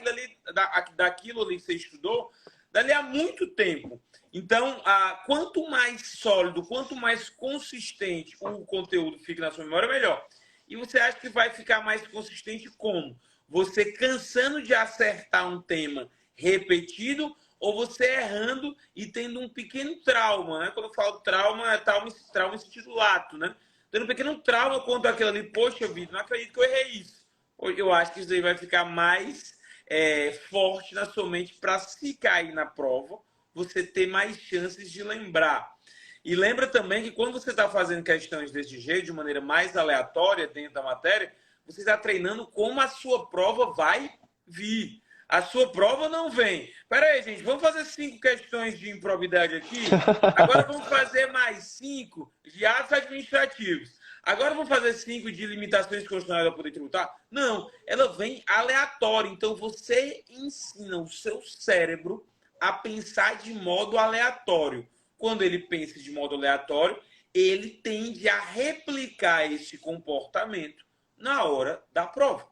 daquilo ali que você estudou dali a muito tempo. Então, quanto mais sólido, quanto mais consistente o conteúdo fica na sua memória, melhor. E você acha que vai ficar mais consistente como? Você cansando de acertar um tema repetido ou você errando e tendo um pequeno trauma, né? Quando eu falo trauma, é trauma em sentido lato, né? Tendo um pequeno trauma quanto aquilo ali, poxa vida, não acredito que eu errei isso. Eu acho que isso aí vai ficar mais forte na sua mente para se cair na prova, você ter mais chances de lembrar. E lembra também que quando você está fazendo questões desse jeito, de maneira mais aleatória dentro da matéria, você está treinando como a sua prova vai vir. A sua prova não vem. Pera aí, gente, vamos fazer 5 questões de improbidade aqui. Agora vamos fazer mais 5 de atos administrativos. Agora vamos fazer 5 de limitações constitucionais ao poder tributar? Não, ela vem aleatória. Então você ensina o seu cérebro a pensar de modo aleatório. Quando ele pensa de modo aleatório, ele tende a replicar esse comportamento na hora da prova.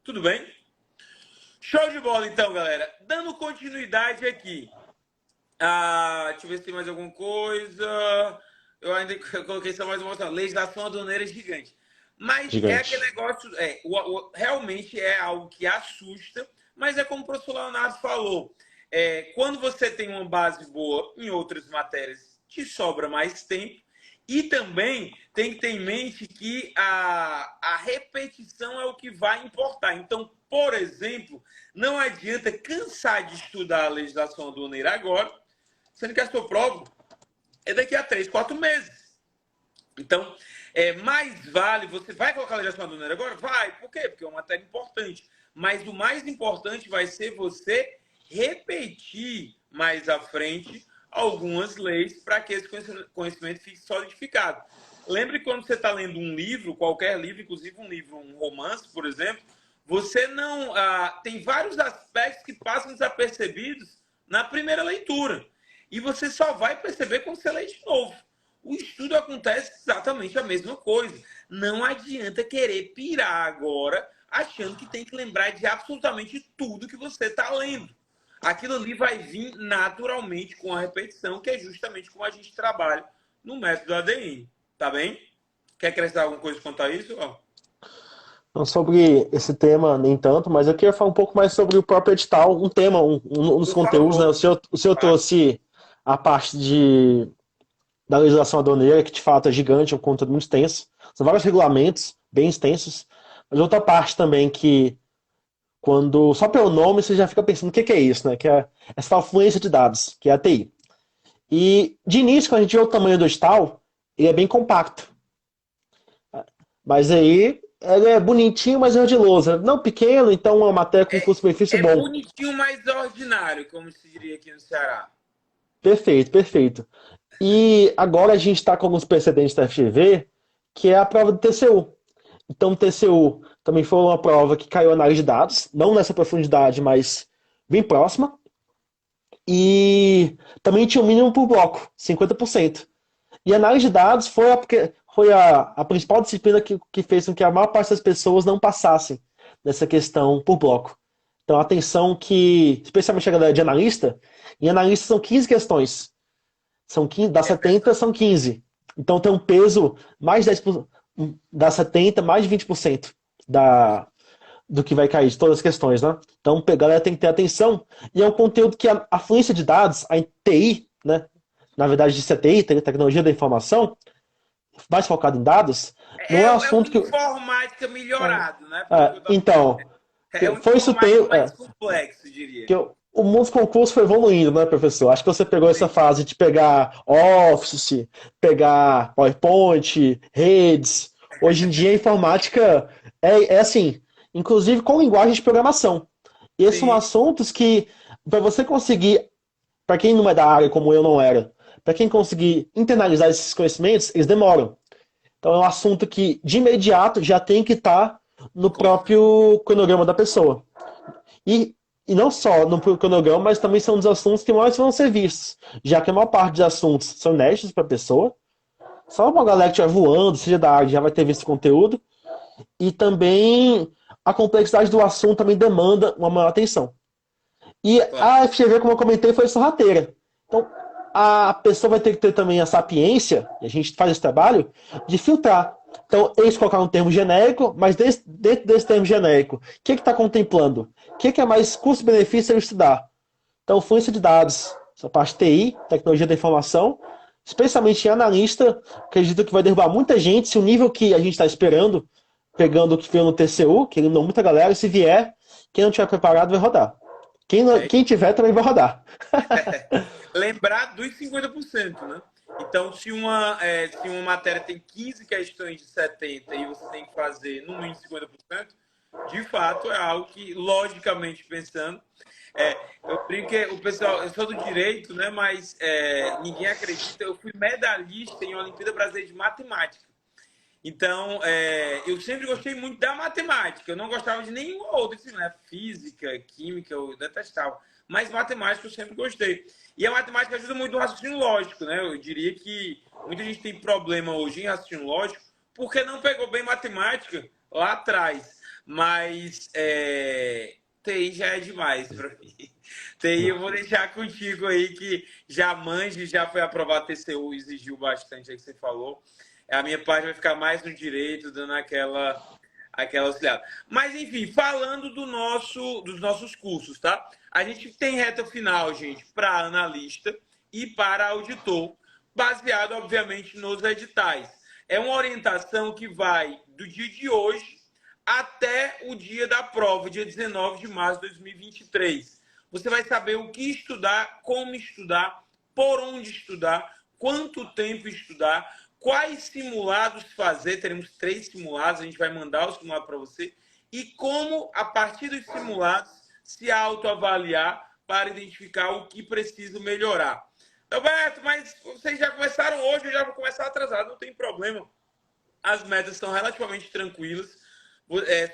Tudo bem? Show de bola, então, galera. Dando continuidade aqui. Deixa eu ver se tem mais alguma coisa. Eu ainda coloquei só mais uma opção. Legislação aduaneira gigante. Mas é aquele negócio... realmente é algo que assusta, mas é como o professor Leonardo falou. Quando você tem uma base boa em outras matérias, te sobra mais tempo. E também tem que ter em mente que a repetição é o que vai importar. Então, por exemplo, não adianta cansar de estudar a legislação aduaneira agora, sendo que a sua prova é daqui a 3, 4 meses. Então, mais vale... Você vai colocar a legislação aduaneira agora? Vai. Por quê? Porque é uma matéria importante. Mas o mais importante vai ser você repetir mais à frente algumas leis para que esse conhecimento fique solidificado. Lembre que quando você está lendo um livro, qualquer livro, inclusive um livro, um romance, por exemplo, você não tem vários aspectos que passam desapercebidos na primeira leitura. E você só vai perceber quando você lê de novo. O estudo acontece exatamente a mesma coisa. Não adianta querer pirar agora achando que tem que lembrar de absolutamente tudo que você está lendo. Aquilo ali vai vir naturalmente com a repetição, que é justamente como a gente trabalha no método ADN. Tá bem? Quer acrescentar alguma coisa quanto a isso? Não sobre esse tema nem tanto, mas eu queria falar um pouco mais sobre o próprio edital, um tema, um dos Por conteúdos, né? favor. O senhor trouxe a parte da legislação aduaneira, que de fato é gigante, é um conteúdo muito extenso. São vários regulamentos bem extensos. Mas outra parte também que, quando só pelo nome você já fica pensando o que é isso, né? Que é essa tal fluência de dados, que é a TI. E de início, quando a gente vê o tamanho do edital, ele é bem compacto. Mas aí ele é bonitinho, mas é ardiloso. Não pequeno, então uma matéria com custo-benefício É bom. bonitinho, mas ordinário, como se diria aqui no Ceará. Perfeito, perfeito. E agora a gente está com alguns precedentes da FGV, que é a prova do TCU. Então, o TCU também foi uma prova que caiu análise de dados, não nessa profundidade, mas bem próxima. E também tinha um mínimo por bloco, 50%. E análise de dados foi a principal disciplina que fez com que a maior parte das pessoas não passassem nessa questão por bloco. Então, atenção que, especialmente a galera de analista, em analista são 15 questões. São 15, das 70 são 15. Então tem um peso mais de 10%, das 70, mais de 20% do que vai cair de todas as questões, né? Então a galera tem que ter atenção. E é um conteúdo que a fluência de dados, a TI, né? Na verdade, de CTI, tecnologia da informação, mais focado em dados, não é um É um assunto que. informática melhorado, né? Pelo que eu tô... Então, É um foi isso informática tem. mais complexo, diria. O mundo dos concursos foi evoluindo, né, professor? Acho que você pegou essa fase de pegar Office, pegar PowerPoint, redes. Hoje em dia a informática é assim, inclusive com linguagem de programação. E esses são Sim, assuntos que, para você conseguir, para quem não é da área como eu não era, para quem conseguir internalizar esses conhecimentos, eles demoram. Então é um assunto que de imediato já tem que estar no próprio cronograma da pessoa. E, e não só no cronograma, mas também são dos assuntos que mais vão ser vistos, já que a maior parte dos assuntos são inéditos para a pessoa. Só uma galera que estiver voando, seja da área, já vai ter visto o conteúdo. E também a complexidade do assunto também demanda uma maior atenção. E claro. a FGV, como eu comentei, foi sorrateira. Então, a pessoa vai ter que ter também a sapiência, e a gente faz esse trabalho, de filtrar. Então, eles colocaram um termo genérico, mas dentro desse termo genérico, o que está contemplando? O que é mais custo-benefício eu estudar? Então, fluência de dados, essa parte TI, tecnologia da informação, especialmente em analista, acredito que vai derrubar muita gente, se o nível que a gente está esperando, pegando o que veio no TCU, que eliminou muita galera, se vier, quem não tiver preparado vai rodar. Quem tiver também vai rodar. Lembrar dos 50%, né? Então, se uma matéria tem 15 questões de 70 e você tem que fazer no mínimo 50%, de fato é algo que, logicamente pensando, eu brinco que o pessoal, eu sou do direito, né? Mas ninguém acredita. Eu fui medalhista em Olimpíada Brasileira de Matemática. Então, eu sempre gostei muito da matemática. Eu não gostava de nenhuma outra disciplina, física, química, eu detestava. Mas matemática eu sempre gostei. E a matemática ajuda muito no raciocínio lógico, né? Eu diria que muita gente tem problema hoje em raciocínio lógico porque não pegou bem matemática lá atrás. Mas TI já é demais para mim. TI eu vou deixar contigo aí que já manje, já foi aprovado TCU, exigiu bastante aí que você falou. A minha parte vai ficar mais no direito, dando aquela auxiliada. Mas, enfim, falando dos nossos cursos, tá? A gente tem reta final, gente, para analista e para auditor, baseado, obviamente, nos editais. É uma orientação que vai do dia de hoje até o dia da prova, dia 19 de março de 2023. Você vai saber o que estudar, como estudar, por onde estudar, quanto tempo estudar, quais simulados fazer. Teremos 3 simulados, a gente vai mandar o simulado para você. E como, a partir dos simulados, se autoavaliar para identificar o que precisa melhorar. Roberto, mas vocês já começaram hoje, eu já vou começar atrasado, não tem problema. As metas são relativamente tranquilas.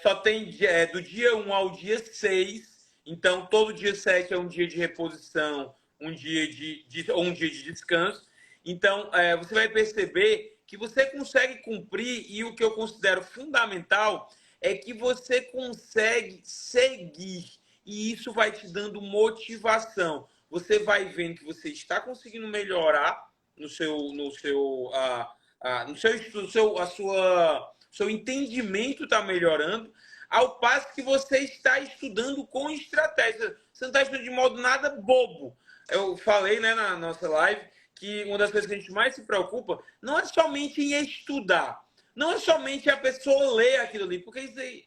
Só tem do dia 1 ao dia 6. Então, todo dia 7 é um dia de reposição, ou um dia de descanso. Então, você vai perceber que você consegue cumprir, e o que eu considero fundamental é que você consegue seguir. E isso vai te dando motivação. Você vai vendo que você está conseguindo melhorar no seu estudo, seu entendimento está melhorando, ao passo que você está estudando com estratégia. Você não está estudando de modo nada bobo. Eu falei, né, na nossa live que uma das coisas que a gente mais se preocupa não é somente em estudar, não é somente a pessoa ler aquilo ali, porque isso aí,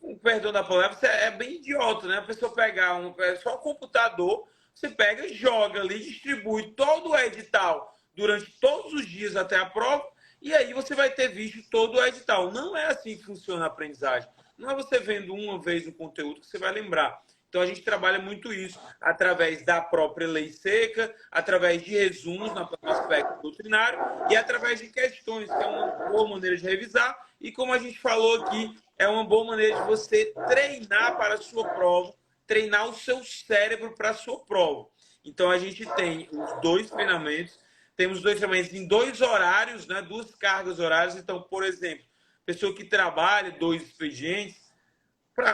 com perdão da palavra, é bem idiota, né? A pessoa pegar só um computador, você pega, joga ali, distribui todo o edital durante todos os dias até a prova, e aí você vai ter visto todo o edital. Não é assim que funciona a aprendizagem. Não é você vendo uma vez o conteúdo que você vai lembrar. Então a gente trabalha muito isso através da própria lei seca, através de resumos no aspecto doutrinário e através de questões, que é uma boa maneira de revisar. E como a gente falou aqui, é uma boa maneira de você treinar para a sua prova, treinar o seu cérebro para a sua prova. Então a gente tem os dois treinamentos, temos dois treinamentos em dois horários, né, duas cargas horárias. Então, por exemplo, pessoa que trabalha 2 expedientes,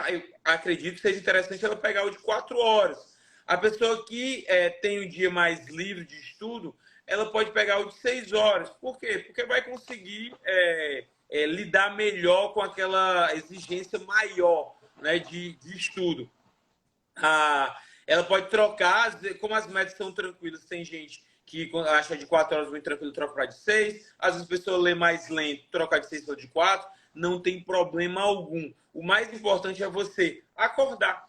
eu acredito que seja interessante ela pegar o de 4 horas. A pessoa que tem um dia mais livre de estudo, ela pode pegar o de 6 horas. Por quê? Porque vai conseguir lidar melhor com aquela exigência maior, né, de estudo. Ela pode trocar, como as metas são tranquilas, tem gente que acha de 4 horas muito tranquilo, troca para de 6. Às vezes a pessoa lê mais lento, troca de 6 para de 4. Não tem problema algum. O mais importante é você acordar,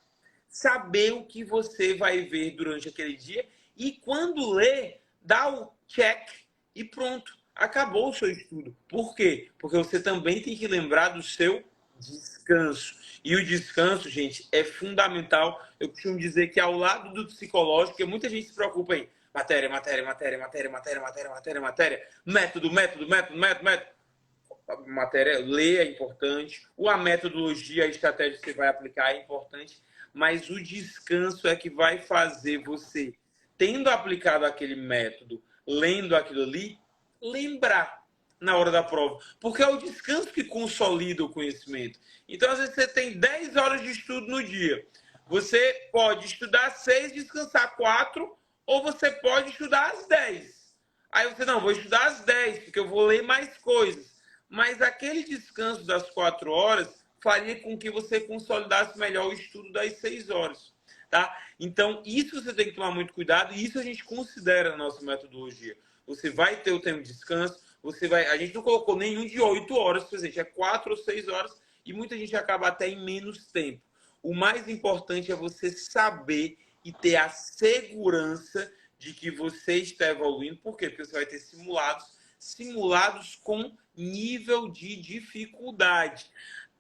saber o que você vai ver durante aquele dia e quando ler, dá o check e pronto. Acabou o seu estudo. Por quê? Porque você também tem que lembrar do seu descanso. E o descanso, gente, é fundamental. Eu costumo dizer que ao lado do psicológico, porque muita gente se preocupa em matéria, método. Matéria, ler é importante, a metodologia, a estratégia que você vai aplicar é importante, mas o descanso é que vai fazer você, tendo aplicado aquele método, lendo aquilo ali, lembrar na hora da prova. Porque é o descanso que consolida o conhecimento. Então, às vezes, você tem 10 horas de estudo no dia. Você pode estudar 6, descansar 4, ou você pode estudar às 10. Aí você, não, vou estudar às 10, porque eu vou ler mais coisas. Mas aquele descanso das 4 horas faria com que você consolidasse melhor o estudo das 6 horas. Tá? Então, isso você tem que tomar muito cuidado e isso a gente considera na nossa metodologia. Você vai ter o tempo de descanso, a gente não colocou nenhum de 8 horas, por exemplo, é 4 ou 6 horas e muita gente acaba até em menos tempo. O mais importante é você saber e ter a segurança de que você está evoluindo. Por quê? Porque você vai ter simulados com nível de dificuldade.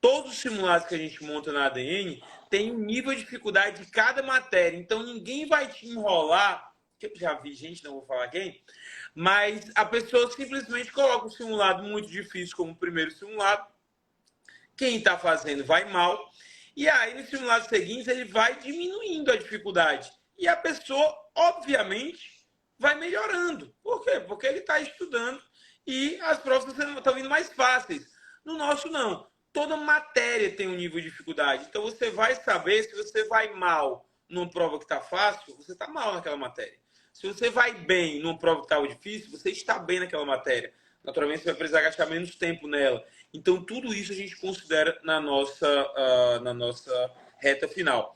Todos os simulados que a gente monta na ADN tem um nível de dificuldade de cada matéria. Então, ninguém vai te enrolar. Eu já vi gente, não vou falar quem, mas a pessoa simplesmente coloca um simulado muito difícil como o primeiro simulado. Quem está fazendo vai mal. E aí, nos simulados seguintes, ele vai diminuindo a dificuldade. E a pessoa, obviamente, vai melhorando. Por quê? Porque ele está estudando e as provas estão vindo mais fáceis. No nosso, não. Toda matéria tem um nível de dificuldade. Então, você vai saber se você vai mal numa prova que está fácil, você está mal naquela matéria. Se você vai bem numa prova que está difícil, você está bem naquela matéria. Naturalmente, você vai precisar gastar menos tempo nela. Então, tudo isso a gente considera na nossa reta final.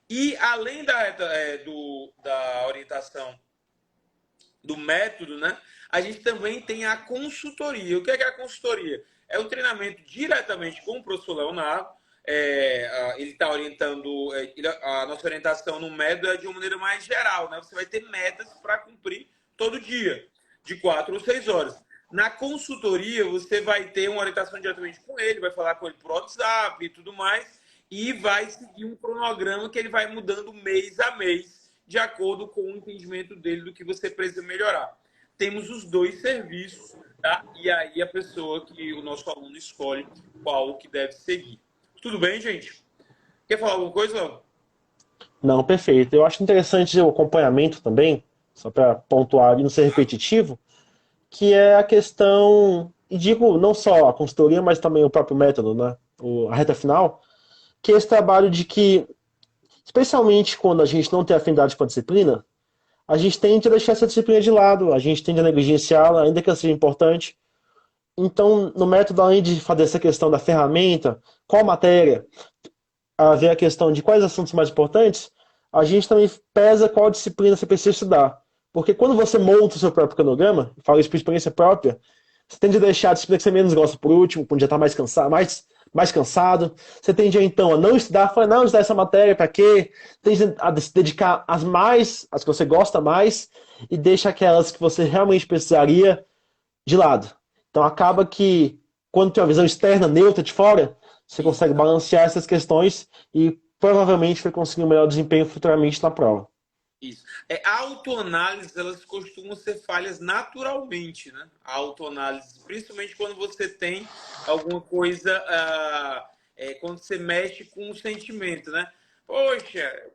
E, além da orientação do método, né, a gente também tem a consultoria. O que é a consultoria? É um treinamento diretamente com o professor Leonardo. Ele está orientando, a nossa orientação no método é de uma maneira mais geral, né? Você vai ter metas para cumprir todo dia, de 4 ou 6 horas. Na consultoria, você vai ter uma orientação diretamente com ele, vai falar com ele por WhatsApp e tudo mais, e vai seguir um cronograma que ele vai mudando mês a mês, de acordo com o entendimento dele do que você precisa melhorar. Temos os dois serviços, tá? E aí a pessoa que o nosso aluno escolhe qual que deve seguir. Tudo bem, gente? Quer falar alguma coisa, Léo? Não, perfeito. Eu acho interessante o acompanhamento também, só para pontuar e não ser repetitivo, que é a questão, e digo não só a consultoria, mas também o próprio método, né? A reta final, que é esse trabalho de que, especialmente quando a gente não tem afinidade com a disciplina, a gente tende a deixar essa disciplina de lado, a gente tende a negligenciá-la, ainda que ela seja importante. Então, no método, além de fazer essa questão da ferramenta, qual matéria, a ver a questão de quais assuntos mais importantes, a gente também pesa qual disciplina você precisa estudar. Porque quando você monta o seu próprio cronograma, falo isso por experiência própria, você tende a deixar a disciplina que você menos gosta por último, quando já está mais cansado, mais cansado. Você tende a, então, a não estudar, falar, não, estudar essa matéria, para quê? Tende a se dedicar às que você gosta mais, e deixa aquelas que você realmente precisaria de lado. Então acaba que, quando tem uma visão externa, neutra, de fora, você consegue balancear essas questões e provavelmente vai conseguir um melhor desempenho futuramente na prova. Isso. A autoanálise, elas costumam ser falhas naturalmente, né? A autoanálise, principalmente quando você tem alguma coisa, quando você mexe com o sentimento, né? Poxa,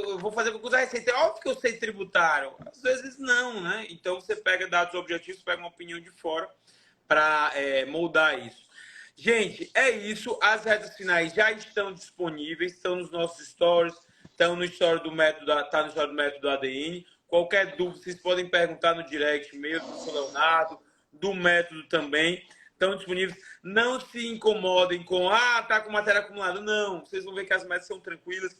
eu vou fazer concurso da Receita. É óbvio que eu sei tributário. Às vezes não, né? Então você pega dados objetivos, pega uma opinião de fora para moldar isso. Gente, é isso. As retas finais já estão disponíveis, estão nos nossos stories, estão no story do método, tá no story do método ADN. Qualquer dúvida, vocês podem perguntar no direct, e-mail do professor Leonardo, do método também. Estão disponíveis. Não se incomodem com, tá com matéria acumulada. Não, vocês vão ver que as metas são tranquilas.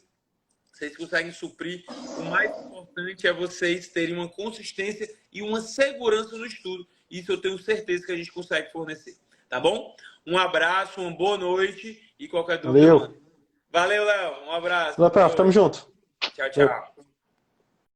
Vocês conseguem suprir. O mais importante é vocês terem uma consistência e uma segurança no estudo. Isso eu tenho certeza que a gente consegue fornecer. Tá bom? Um abraço, uma boa noite e qualquer dúvida, Valeu. mano. Valeu, Léo. Um abraço. Até a próxima. Tamo junto. Tchau, tchau.